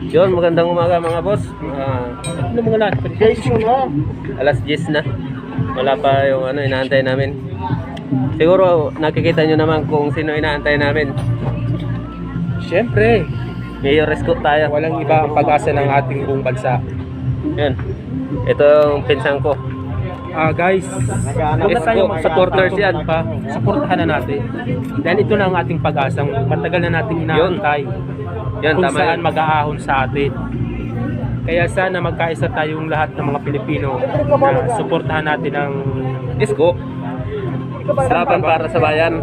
Yun, magandang umaga mga boss. Ano mga lahat? Alas 10 na. Wala pa yung ano, inaantay namin. Siguro nakikita nyo naman kung sino inaantay namin. Siyempre, Yormeisko tayo. walang iba ang pag-asa ng ating buong bansa. Yun. Ito yung pinsan ko. Guys, huwag na tayong supporters yan. Supportahan na natin. Dahil ito na ang ating pag-asang matagal na nating inaantay. Yan, Kung tama saan yan. mag-aahon sa atin. Kaya sana magkaisa tayong lahat ng mga Pilipino na suportahan natin ang Isko. Sarapan para sa bayan.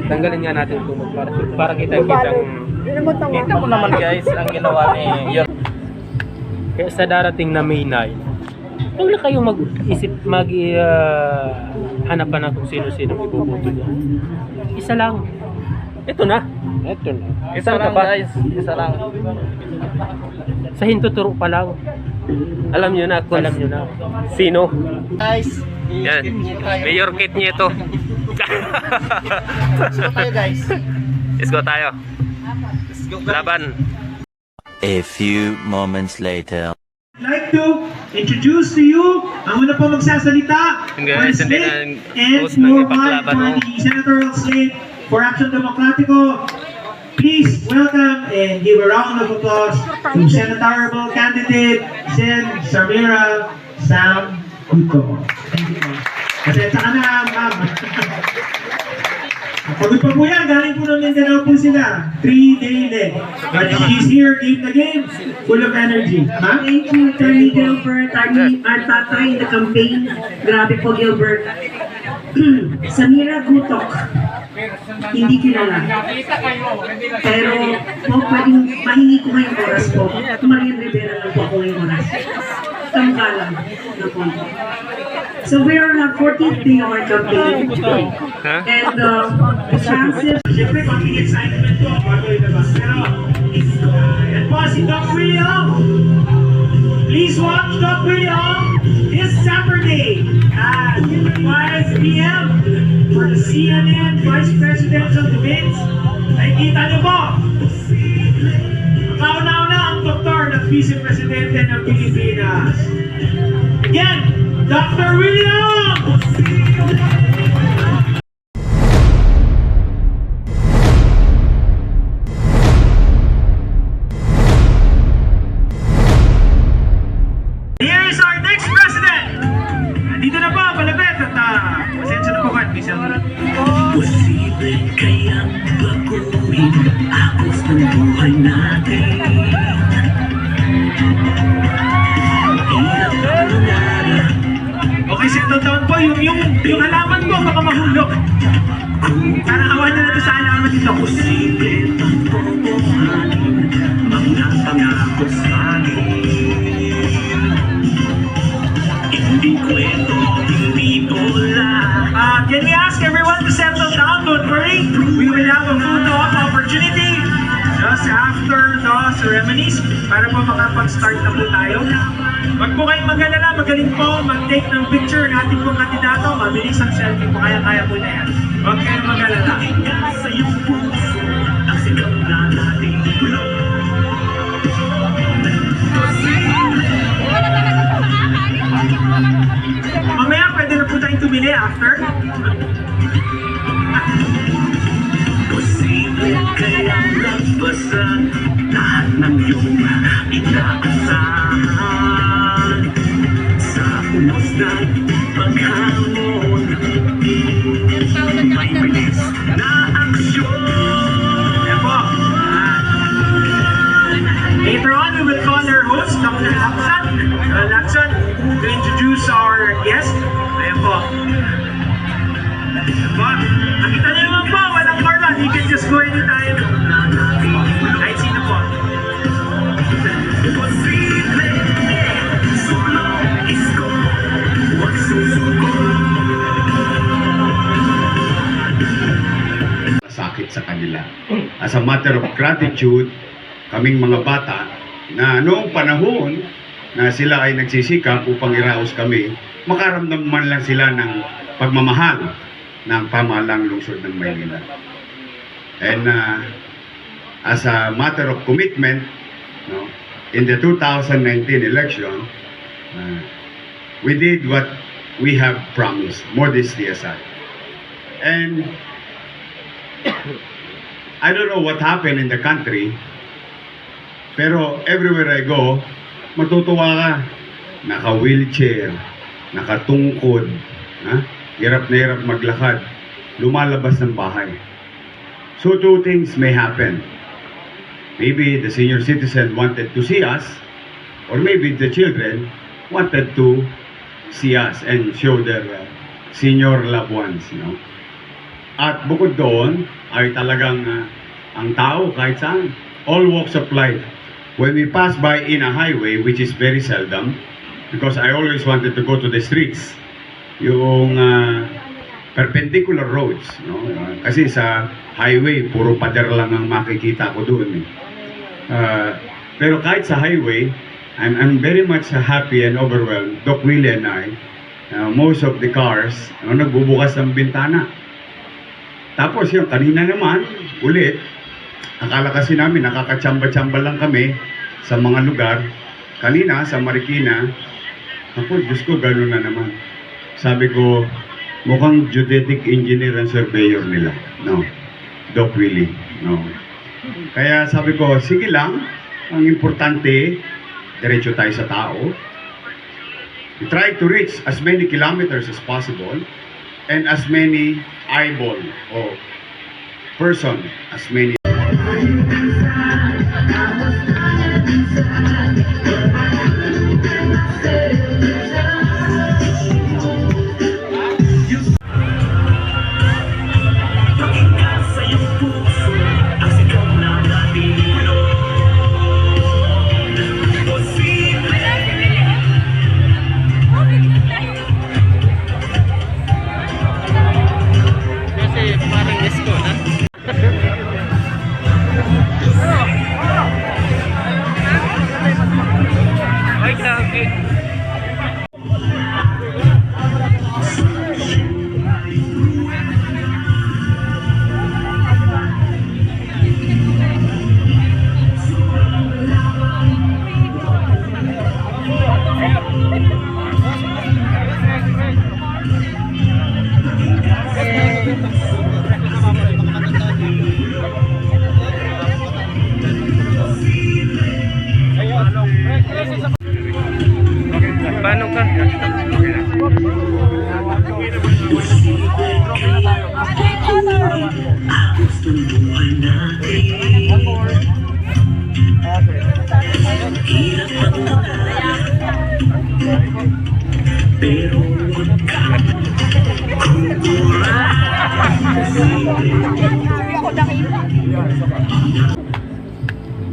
tanggalin nga natin ito para kita-kitang Kita mo naman guys ang ginawa ni Yorm. kaya sa darating na May 9. Huwag na kayong mag-isip, hanap pa na kung sino-sino iboboto niya. Isa lang. Ito na. Isa lang guys. Isa lang. Sa hintuturo pa lang. Alam nyo na kung Alam nyo na. sino. Guys, Yan. Mayor kit niya ito. so tayo guys. Isko tayo. Laban. A few moments later. Like to introduce to you ang una po magsasalita Guys, for hindi slate na and post ng your ipaglaban mo. man for the senatorial slate for Action Democratico. Please welcome and give a round of applause to senatorial candidate Sen. Samira Sam Guto. Thank you. Kasi saka na, ma'am. Pagod pa po yan, galing po ng Mindanao po sila. 3-day leg. But she's here, game na game, full of energy. Ma'am? Thank you, Attorney Gilbert, our tatay in the campaign. Grabe po, Gilbert. Samira Gutok, hindi kilala. Pero po, pwedeng mahingi ko ngayong oras po. Marian Rivera lang po ako ngayong oras. Kamukha lang na po. So we are on our 14th day of our campaign. And the chances... Siyempre, konting excitement po. Bago yung labas. Pero, yan po si Doc William. Please watch Doc William this Saturday at 5 p.m. for the CNN Vice Presidential Debates. Nakikita niyo po, kauna-una ang doktor ng Vice Presidente ng Pilipinas. Again, Dr. William! Here is our next president! Nandito na po, palapit at pasensya na po kayo, Miss Elmer. Posible kayang baguhin agos ng buhay natin. Hirap ang nangyari. Okay, settle down po. Yung halaman po, baka mahulog. Parang awan na natin sa halaman dito. Posible ang totohanin mga pangako sa akin. Hindi kwento, hindi bola. Can we ask everyone to settle down? Don't worry. We will have a photo op opportunity just after the ceremonies para po makapag-start na po tayo. Wag po kayong mag-alala, magaling po mag-take ng picture ng ating pong kandidato. Mabilis ang selfie po, kaya po na yan. Wag kayong mag-alala. Sa iyong puso, ang sigaw na nating bulong. Mamaya pwede na po tayong tumili after. Posible kayang lagpasan lahat ng iyong inaasahan. Sa unos ng paghamon, may bilis na aksyon. Ayan po. Later on, we will call our host, Dr. Lacson, to introduce our guest. Ayan po. Ayan po. Nakita niyo naman po, walang cordon. You can just go anytime. Kahit sino po. Posible, solo, isko, huwag susuko. Sakit sa kanila. As a matter of gratitude, kaming mga bata na noong panahon na sila ay nagsisikap upang iraos kami, makaramdam man lang sila ng pagmamahal ng pamahalang lungsod ng Maynila. And as a matter of commitment, no, in the 2019 election, we did what we have promised, modesty aside. And I don't know what happened in the country, pero everywhere I go, matutuwa ka. Naka-wheelchair, nakatungkod, hirap na hirap maglakad, lumalabas ng bahay. So two things may happen. Maybe the senior citizen wanted to see us, or maybe the children wanted to see us and show their senior loved ones, you know. At bukod doon, ay talagang ang tao kahit saan, all walks of life. When we pass by in a highway, which is very seldom, because I always wanted to go to the streets, yung perpendicular roads, no? Kasi sa highway, puro pader lang ang makikita ko doon. Pero kahit sa highway, I'm very much happy and overwhelmed. Doc Willie and I, most of the cars, nagbubukas ng bintana. Tapos yung kanina naman, ulit, akala kasi namin nakakachamba-chamba lang kami sa mga lugar. Kanina sa Marikina, ako, Diyos ko, gano'n na naman. Sabi ko, mukhang geodetic engineer and surveyor nila. No, Doc Willie. No. Kaya sabi ko, sige lang, ang importante, diretso tayo sa tao. We try to reach as many kilometers as possible and as many eyeball or person, as many. Paano ka?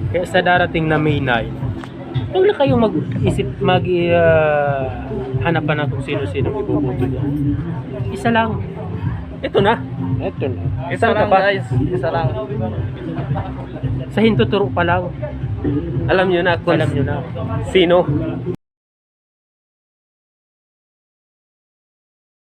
Kaya sa darating na May 9, huwag na kayong hanapan na kung sino-sino iboboto niya. Isa lang. Ito na. Isa lang, guys. Isa lang. Sa hintuturo pa lang. Alam nyo na kung Alam nyo na. sino